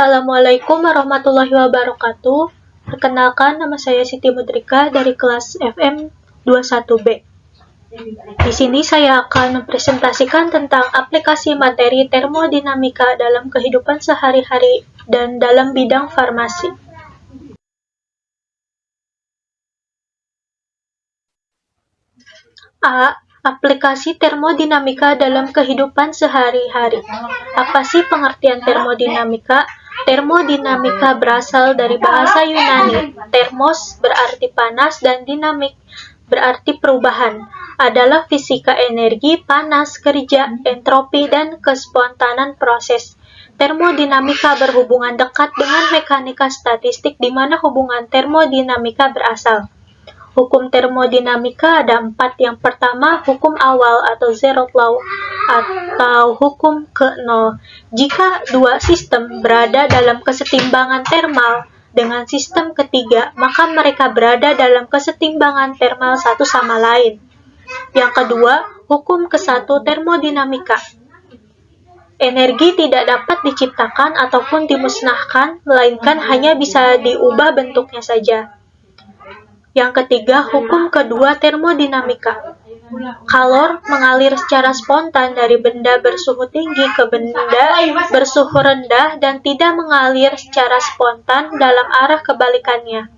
Assalamualaikum warahmatullahi wabarakatuh. Perkenalkan, nama saya Siti Mudrika dari kelas FM 21B. Di sini saya akan mempresentasikan tentang aplikasi materi termodinamika dalam kehidupan sehari-hari dan dalam bidang farmasi. A. Aplikasi termodinamika dalam kehidupan sehari-hari. Apa sih pengertian termodinamika? Termodinamika berasal dari bahasa Yunani. Termos berarti panas dan dinamik berarti perubahan. Adalah fisika energi, panas, kerja, entropi, dan kespontanan proses. Termodinamika berhubungan dekat dengan mekanika statistik di mana hubungan termodinamika berasal. Hukum termodinamika ada 4. Yang pertama, hukum awal atau zero law atau hukum ke-0. Jika dua sistem berada dalam kesetimbangan termal dengan sistem ketiga, maka mereka berada dalam kesetimbangan termal satu sama lain. Yang kedua, hukum ke-1 termodinamika. Energi tidak dapat diciptakan ataupun dimusnahkan, melainkan hanya bisa diubah bentuknya saja. Yang ketiga, hukum kedua termodinamika. Kalor mengalir secara spontan dari benda bersuhu tinggi ke benda bersuhu rendah dan tidak mengalir secara spontan dalam arah kebalikannya.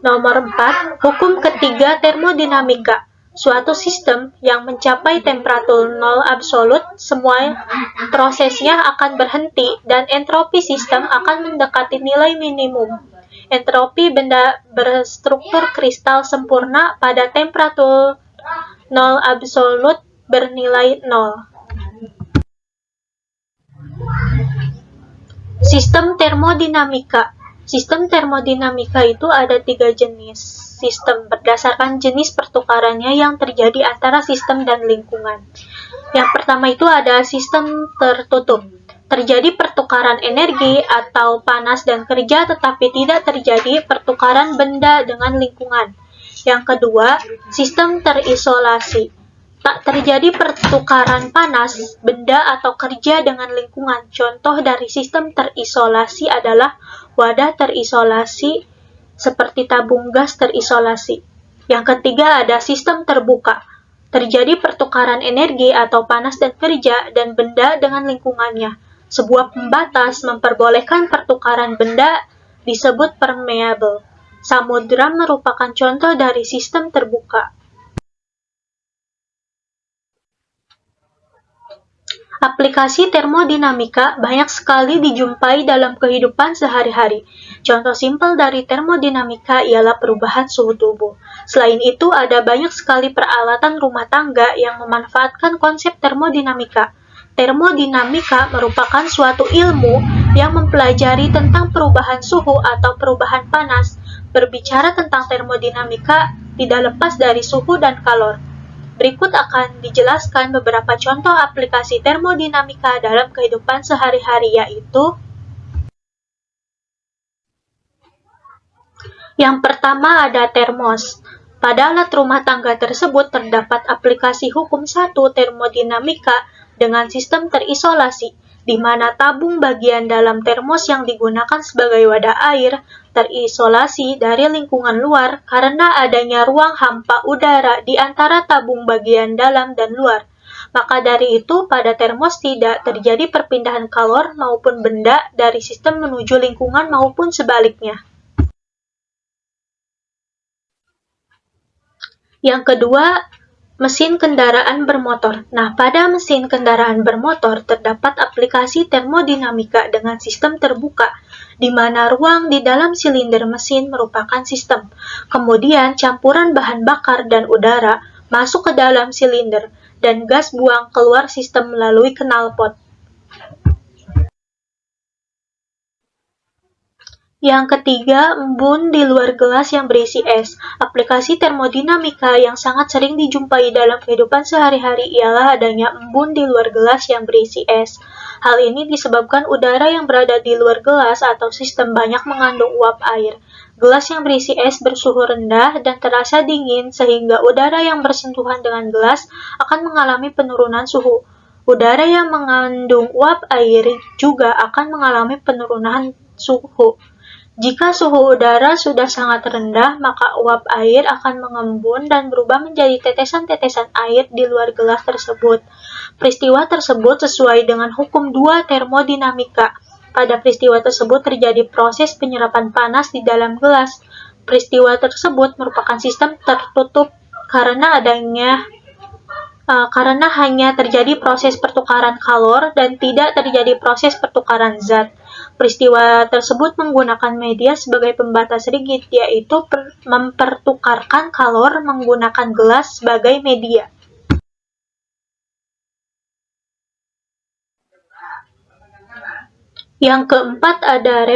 Nomor 4, hukum ketiga termodinamika. Suatu sistem yang mencapai temperatur nol absolut, semua prosesnya akan berhenti dan entropi sistem akan mendekati nilai minimum. Entropi benda berstruktur kristal sempurna pada temperatur nol absolut bernilai 0. Sistem termodinamika. Sistem termodinamika itu ada 3 jenis sistem berdasarkan jenis pertukarannya yang terjadi antara sistem dan lingkungan. Yang pertama itu ada sistem tertutup. Terjadi pertukaran energi atau panas dan kerja tetapi tidak terjadi pertukaran benda dengan lingkungan. Yang kedua, sistem terisolasi. Tak terjadi pertukaran panas, benda atau kerja dengan lingkungan. Contoh dari sistem terisolasi adalah wadah terisolasi seperti tabung gas terisolasi. Yang ketiga ada sistem terbuka. Terjadi pertukaran energi atau panas dan kerja dan benda dengan lingkungannya. Sebuah pembatas memperbolehkan pertukaran benda disebut permeable. Samudra merupakan contoh dari sistem terbuka. Aplikasi termodinamika banyak sekali dijumpai dalam kehidupan sehari-hari. Contoh simpel dari termodinamika ialah perubahan suhu tubuh. Selain itu, ada banyak sekali peralatan rumah tangga yang memanfaatkan konsep termodinamika. Termodinamika merupakan suatu ilmu yang mempelajari tentang perubahan suhu atau perubahan panas. Berbicara tentang termodinamika tidak lepas dari suhu dan kalor. Berikut akan dijelaskan beberapa contoh aplikasi termodinamika dalam kehidupan sehari-hari, yaitu yang pertama ada termos. Pada alat rumah tangga tersebut terdapat aplikasi hukum 1 termodinamika dengan sistem terisolasi, di mana tabung bagian dalam termos yang digunakan sebagai wadah air terisolasi dari lingkungan luar karena adanya ruang hampa udara di antara tabung bagian dalam dan luar. Maka dari itu, pada termos tidak terjadi perpindahan kalor maupun benda dari sistem menuju lingkungan maupun sebaliknya. Yang kedua, mesin kendaraan bermotor. Nah, pada mesin kendaraan bermotor terdapat aplikasi termodinamika dengan sistem terbuka, di mana ruang di dalam silinder mesin merupakan sistem. Kemudian, campuran bahan bakar dan udara masuk ke dalam silinder, dan gas buang keluar sistem melalui knalpot. Yang ketiga, embun di luar gelas yang berisi es. Aplikasi termodinamika yang sangat sering dijumpai dalam kehidupan sehari-hari ialah adanya embun di luar gelas yang berisi es. Hal ini disebabkan udara yang berada di luar gelas atau sistem banyak mengandung uap air. Gelas yang berisi es bersuhu rendah dan terasa dingin sehingga udara yang bersentuhan dengan gelas akan mengalami penurunan suhu. Udara yang mengandung uap air juga akan mengalami penurunan suhu. Jika suhu udara sudah sangat rendah, maka uap air akan mengembun dan berubah menjadi tetesan-tetesan air di luar gelas tersebut. Peristiwa tersebut sesuai dengan hukum 2 termodinamika. Pada peristiwa tersebut terjadi proses penyerapan panas di dalam gelas. Peristiwa tersebut merupakan sistem tertutup karena hanya terjadi proses pertukaran kalor dan tidak terjadi proses pertukaran zat. Peristiwa tersebut menggunakan media sebagai pembatas rigid, yaitu mempertukarkan kalor menggunakan gelas sebagai media. Yang keempat ada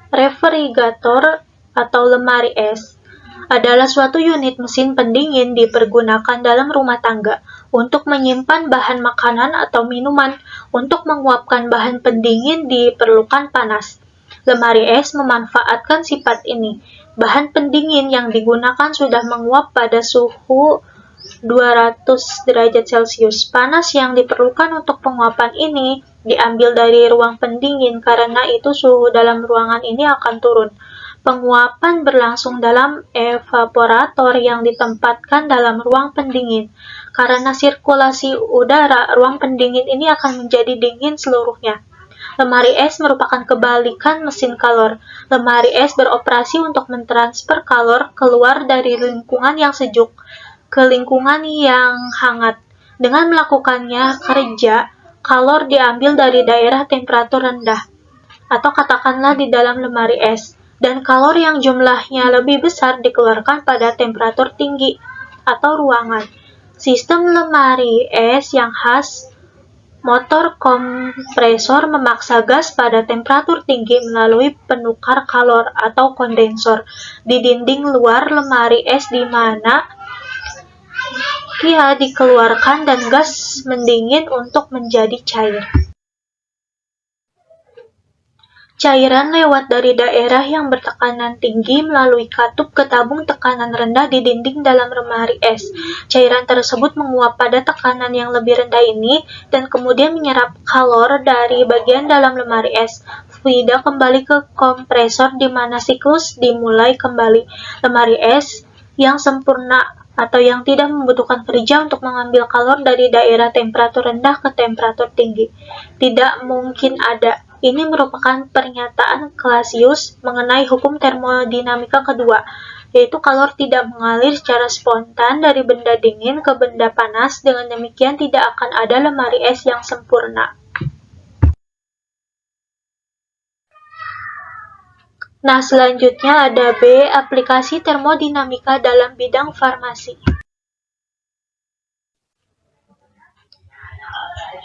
refrigerator atau lemari es. Adalah suatu unit mesin pendingin dipergunakan dalam rumah tangga untuk menyimpan bahan makanan atau minuman. Untuk menguapkan bahan pendingin diperlukan panas. Lemari es memanfaatkan sifat ini. Bahan pendingin yang digunakan sudah menguap pada suhu 200 derajat Celcius. Panas yang diperlukan untuk penguapan ini diambil dari ruang pendingin, karena itu suhu dalam ruangan ini akan turun. Penguapan berlangsung dalam evaporator yang ditempatkan dalam ruang pendingin. Karena sirkulasi udara, ruang pendingin ini akan menjadi dingin seluruhnya. Lemari es merupakan kebalikan mesin kalor. Lemari es beroperasi untuk mentransfer kalor keluar dari lingkungan yang sejuk ke lingkungan yang hangat. Dengan melakukannya kerja, kalor diambil dari daerah temperatur rendah, atau katakanlah di dalam lemari es, dan kalor yang jumlahnya lebih besar dikeluarkan pada temperatur tinggi atau ruangan. Sistem lemari es yang khas, motor kompresor memaksa gas pada temperatur tinggi melalui penukar kalor atau kondensor di dinding luar lemari es, di mana ia dikeluarkan dan gas mendingin untuk menjadi cair. Cairan lewat dari daerah yang bertekanan tinggi melalui katup ke tabung tekanan rendah di dinding dalam lemari es. Cairan tersebut menguap pada tekanan yang lebih rendah ini dan kemudian menyerap kalor dari bagian dalam lemari es. Fluida kembali ke kompresor di mana siklus dimulai kembali. Lemari es yang sempurna atau yang tidak membutuhkan kerja untuk mengambil kalor dari daerah temperatur rendah ke temperatur tinggi. Tidak mungkin ada. Ini merupakan pernyataan Clausius mengenai hukum termodinamika kedua, yaitu kalor tidak mengalir secara spontan dari benda dingin ke benda panas. Dengan demikian tidak akan ada lemari es yang sempurna. Nah, selanjutnya ada B, aplikasi termodinamika dalam bidang farmasi.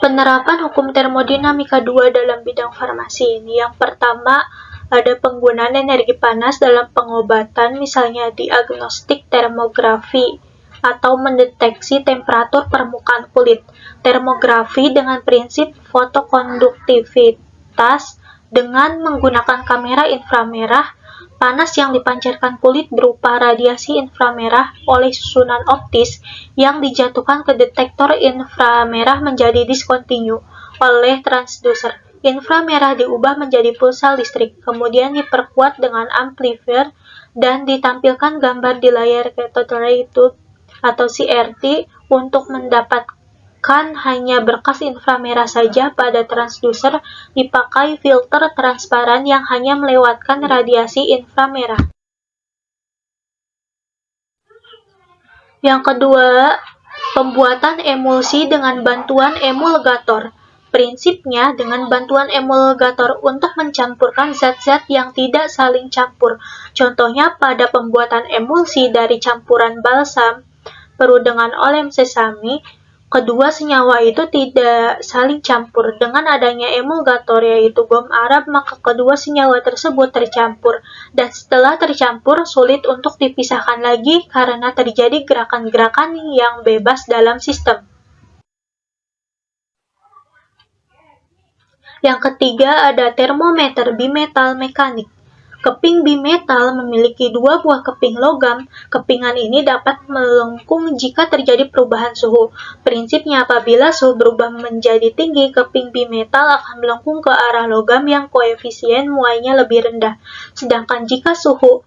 Penerapan hukum termodinamika 2 dalam bidang farmasi ini. Yang pertama, ada penggunaan energi panas dalam pengobatan, misalnya diagnostik termografi atau mendeteksi temperatur permukaan kulit. Termografi dengan prinsip fotokonduktivitas dengan menggunakan kamera inframerah. Panas yang dipancarkan kulit berupa radiasi inframerah oleh susunan optis yang dijatuhkan ke detektor inframerah menjadi diskontinu oleh transduser. Inframerah diubah menjadi pulsa listrik, kemudian diperkuat dengan amplifier dan ditampilkan gambar di layar cathode ray tube atau CRT. Untuk mendapatkan hanya berkas inframerah saja pada transduser, dipakai filter transparan yang hanya melewatkan radiasi inframerah. Yang kedua, pembuatan emulsi dengan bantuan emulgator. Prinsipnya, dengan bantuan emulgator untuk mencampurkan zat-zat yang tidak saling campur. Contohnya pada pembuatan emulsi dari campuran balsam peru dengan olem sesame, kedua senyawa itu tidak saling campur. Dengan adanya emulgator, yaitu gom Arab, maka kedua senyawa tersebut tercampur, dan setelah tercampur sulit untuk dipisahkan lagi karena terjadi gerakan-gerakan yang bebas dalam sistem. Yang ketiga ada termometer bimetal mekanik. Keping bimetal memiliki dua buah keping logam. Kepingan ini dapat melengkung jika terjadi perubahan suhu. Prinsipnya, apabila suhu berubah menjadi tinggi, keping bimetal akan melengkung ke arah logam yang koefisien muainya lebih rendah. Sedangkan jika suhu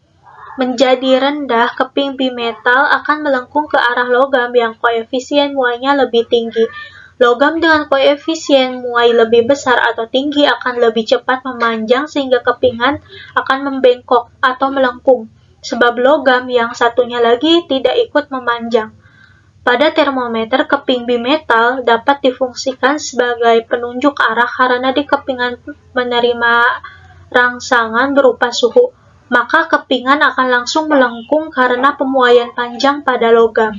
menjadi rendah, keping bimetal akan melengkung ke arah logam yang koefisien muainya lebih tinggi. Logam dengan koefisien muai lebih besar atau tinggi akan lebih cepat memanjang sehingga kepingan akan membengkok atau melengkung, sebab logam yang satunya lagi tidak ikut memanjang. Pada termometer, keping bimetal dapat difungsikan sebagai penunjuk arah karena di kepingan menerima rangsangan berupa suhu, maka kepingan akan langsung melengkung karena pemuaian panjang pada logam.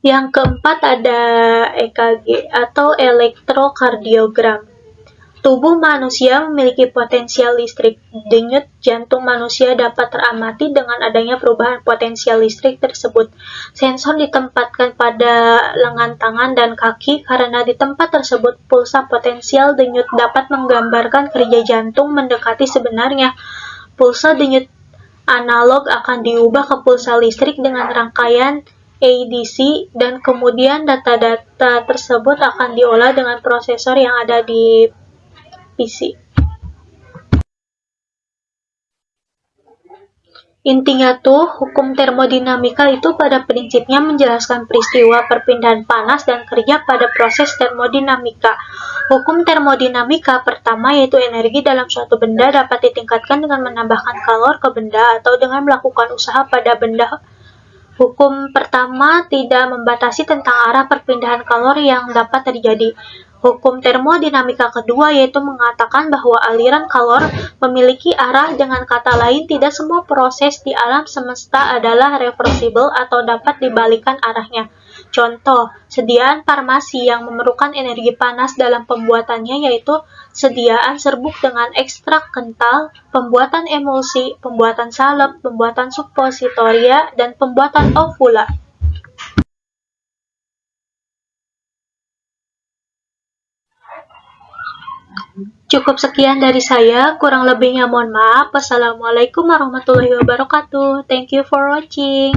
Yang keempat ada EKG atau elektrokardiogram. Tubuh manusia memiliki potensial listrik. Denyut jantung manusia dapat teramati dengan adanya perubahan potensial listrik tersebut. Sensor ditempatkan pada lengan tangan dan kaki karena di tempat tersebut pulsa potensial denyut dapat menggambarkan kerja jantung mendekati sebenarnya. Pulsa denyut analog akan diubah ke pulsa listrik dengan rangkaian ADC, dan kemudian data-data tersebut akan diolah dengan prosesor yang ada di PC. Intinya tuh, hukum termodinamika itu pada prinsipnya menjelaskan peristiwa perpindahan panas dan kerja pada proses termodinamika. Hukum termodinamika pertama yaitu energi dalam suatu benda dapat ditingkatkan dengan menambahkan kalor ke benda atau dengan melakukan usaha pada benda. Hukum pertama tidak membatasi tentang arah perpindahan kalor yang dapat terjadi. Hukum termodinamika kedua yaitu mengatakan bahwa aliran kalor memiliki arah, dengan kata lain tidak semua proses di alam semesta adalah reversible atau dapat dibalikan arahnya. Contoh, sediaan farmasi yang memerlukan energi panas dalam pembuatannya yaitu sediaan serbuk dengan ekstrak kental, pembuatan emulsi, pembuatan salep, pembuatan suppositoria, dan pembuatan ovula. Cukup sekian dari saya, kurang lebihnya mohon maaf. Wassalamualaikum warahmatullahi wabarakatuh. Thank you for watching.